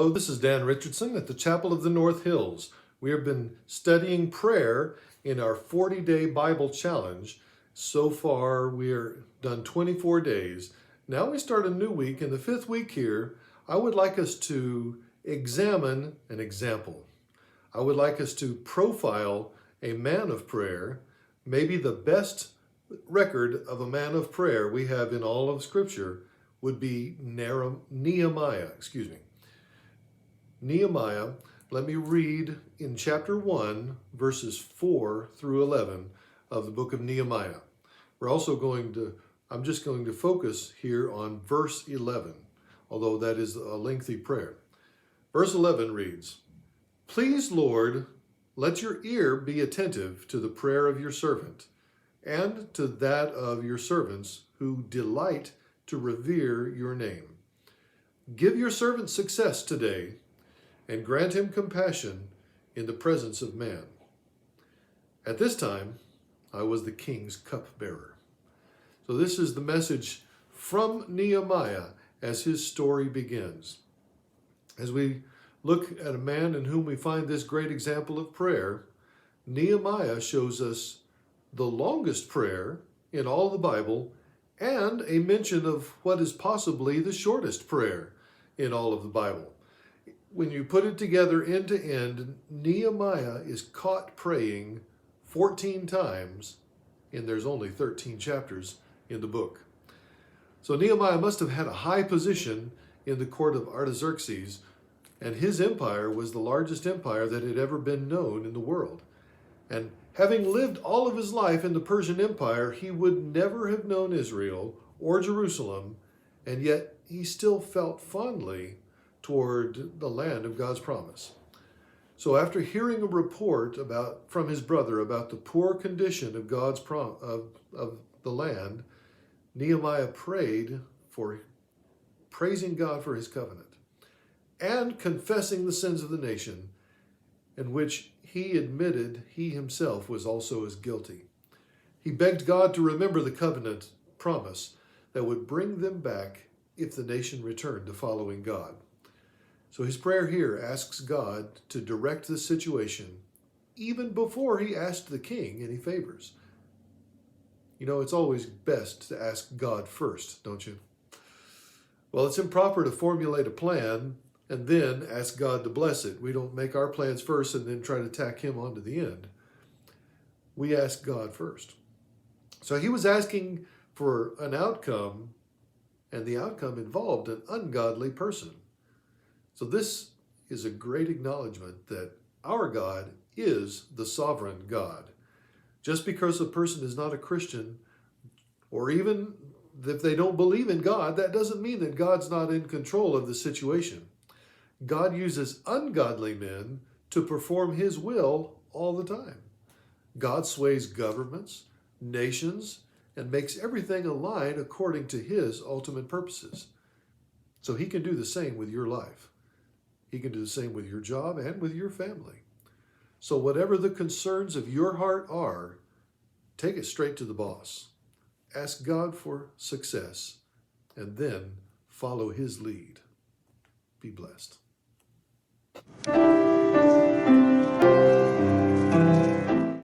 Hello, this is Dan Richardson at the Chapel of the North Hills. We have been studying prayer in our 40-day Bible challenge. So far, we are done 24 days. Now we start a new week. In the 5th week here, I would like us to examine an example. I would like us to profile a man of prayer, maybe the best record of a man of prayer we have in all of Scripture would be Nehemiah. Nehemiah, let me read in chapter 1, verses 4 through 11 of the book of Nehemiah. I'm just going to focus here on verse 11, although that is a lengthy prayer. Verse 11 reads, "Please, Lord, let your ear be attentive to the prayer of your servant and to that of your servants who delight to revere your name. Give your servant success today and grant him compassion in the presence of man. At this time, I was the king's cupbearer." So this is the message from Nehemiah as his story begins. As we look at a man in whom we find this great example of prayer, Nehemiah shows us the longest prayer in all the Bible and a mention of what is possibly the shortest prayer in all of the Bible. When you put it together end to end, Nehemiah is caught praying 14 times, and there's only 13 chapters in the book. So Nehemiah must have had a high position in the court of Artaxerxes, and his empire was the largest empire that had ever been known in the world. And having lived all of his life in the Persian Empire, he would never have known Israel or Jerusalem, and yet he still felt fondly toward the land of God's promise. So after hearing a report from his brother about the poor condition of of the land, Nehemiah prayed for praising God for his covenant and confessing the sins of the nation, in which he admitted he himself was also as guilty. He begged God to remember the covenant promise that would bring them back if the nation returned to following God. So his prayer here asks God to direct the situation even before he asked the king any favors. You know, it's always best to ask God first, don't you? Well, it's improper to formulate a plan and then ask God to bless it. We don't make our plans first and then try to tack him onto the end. We ask God first. So he was asking for an outcome, and the outcome involved an ungodly person. So this is a great acknowledgement that our God is the sovereign God. Just because a person is not a Christian, or even if they don't believe in God, that doesn't mean that God's not in control of the situation. God uses ungodly men to perform his will all the time. God sways governments, nations, and makes everything align according to his ultimate purposes. So he can do the same with your life. He can do the same with your job and with your family. So whatever the concerns of your heart are, take it straight to the boss. Ask God for success, and then follow his lead. Be blessed.